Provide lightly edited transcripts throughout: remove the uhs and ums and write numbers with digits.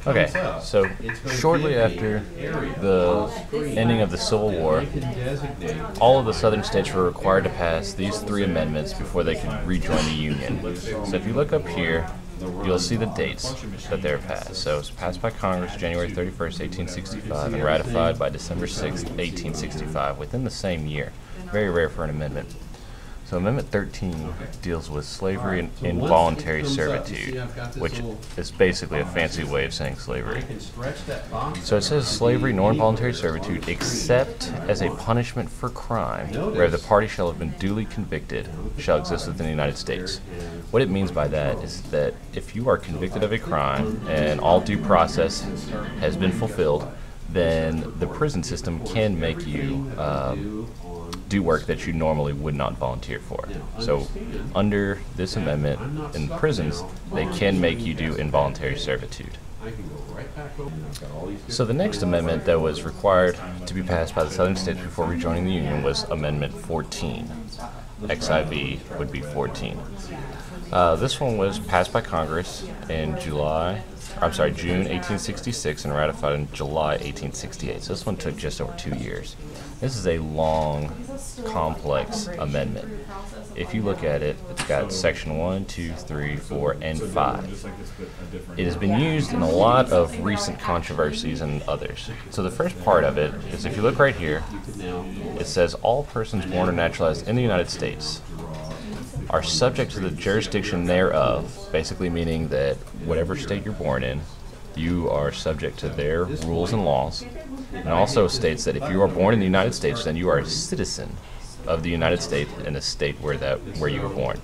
Okay, so shortly after the ending of the Civil War, all of the southern states were required to pass these three amendments before they could rejoin the Union. So if you look up here, you'll see the dates that they're passed. So it's passed by Congress January 31st, 1865, and ratified by December 6th, 1865, within the same year. Very rare for an amendment. So Amendment 13 deals with slavery and involuntary servitude, which is basically a fancy way of saying slavery. So it says slavery nor involuntary servitude except as a punishment for crime, where the party shall have been duly convicted, shall exist within the United States. What it means by that is that if you are convicted of a crime and all due process has been fulfilled, then the prison system can make you do work that you normally would not volunteer for. So under this amendment in prisons, they can make you do involuntary servitude. So the next amendment that was required to be passed by the southern states before rejoining the Union was Amendment 14. XIV would be 14. This one was passed by Congress in June 1866 and ratified in July 1868. So this one took just over 2 years. This is a long, complex amendment. If you look at it, it's got section 1, 2, 3, 4, and 5. It has been used in a lot of recent controversies and others. So the first part of it is, if you look right here, it says all persons born or naturalized in the United States are subject to the jurisdiction thereof, basically meaning that whatever state you're born in, you are subject to their rules and laws. And also states that if you are born in the United States, then you are a citizen of the United States in the state where you were born.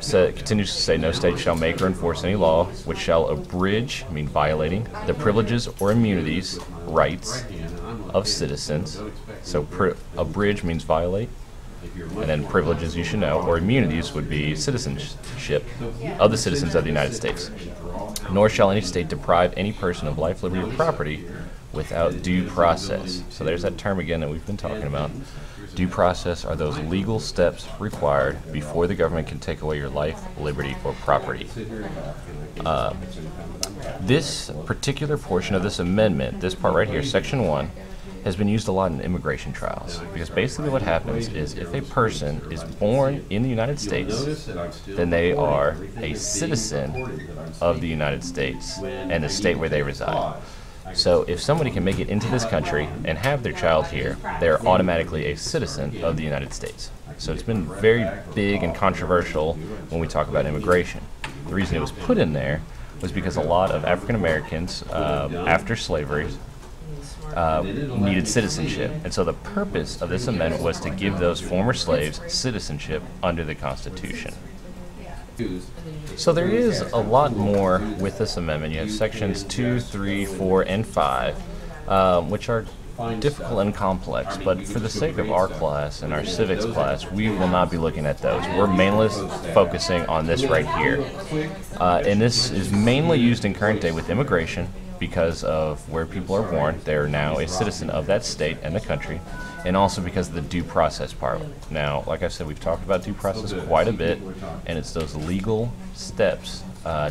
So it continues to say, no state shall make or enforce any law which shall abridge, mean violating, the privileges or immunities, rights of citizens. So abridge means violate, and then privileges you should know, or immunities would be citizenship of the citizens of the United States. Nor shall any state deprive any person of life, liberty, or property without due process. So there's that term again that we've been talking about. Due process are those legal steps required before the government can take away your life, liberty, or property. This particular portion of this amendment, this part right here, Section 1, has been used a lot in immigration trials, because basically what happens is if a person is born in the United States, then they are a citizen of the United States and the state where they reside. So if somebody can make it into this country and have their child here, they're automatically a citizen of the United States. So it's been very big and controversial when we talk about immigration. The reason it was put in there was because a lot of African Americans, after slavery, needed citizenship. And so the purpose of this amendment was to give those former slaves citizenship under the Constitution. So there is a lot more with this amendment. You have sections 2, 3, 4, and 5, which are difficult and complex, but for the sake of our class and our civics class, we will not be looking at those. We're mainly focusing on this right here. And this is mainly used in current day with immigration, because of where people are born. They are now a citizen of that state and the country, and also because of the due process part. Now, like I said, we've talked about due process quite a bit, and it's those legal steps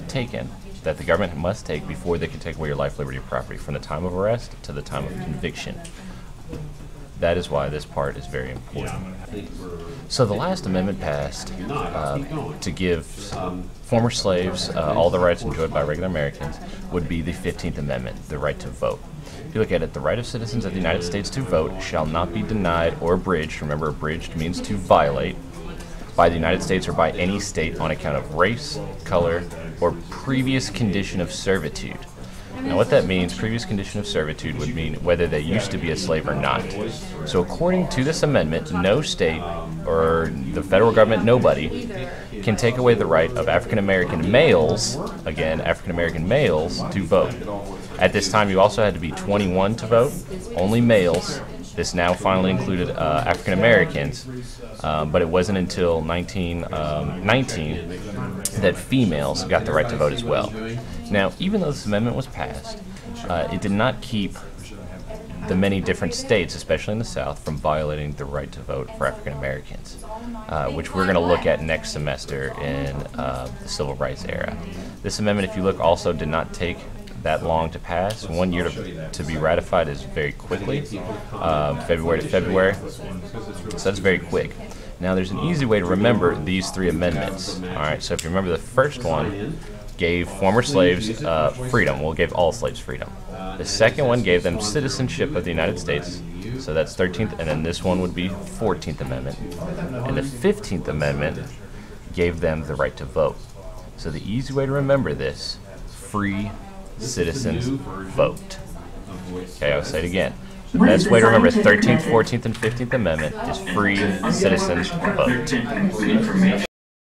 taken that the government must take before they can take away your life, liberty, or property, from the time of arrest to the time of conviction. That is why this part is very important. So the last amendment passed to give former slaves all the rights enjoyed by regular Americans would be the 15th Amendment, the right to vote. If you look at it, the right of citizens of the United States to vote shall not be denied or abridged. Remember, abridged means to violate, by the United States or by any state on account of race, color, or previous condition of servitude. Now what that means, previous condition of servitude, would mean whether they used to be a slave or not. So according to this amendment, no state or the federal government, nobody, can take away the right of African American males, again, African American males, to vote. At this time, you also had to be 21 to vote, only males. This now finally included African Americans, but it wasn't until 1919 that females got the right to vote as well. Now, even though this amendment was passed, it did not keep the many different states, especially in the South, from violating the right to vote for African Americans, which we're going to look at next semester in the Civil Rights era. This amendment, if you look, also did not take that long to pass. 1 year to be ratified is very quickly, February to February, so that's very quick. Now there's an easy way to remember these three amendments. All right, so if you remember, the first one gave former slaves freedom, well, gave all slaves freedom. The second one gave them citizenship of the United States, so that's 13th, and then this one would be 14th Amendment. And the 15th Amendment gave them the right to vote. So the easy way to remember this: free citizens vote. Okay, I'll say it again. The best way to remember 13th, 14th, and 15th Amendment is free citizens vote.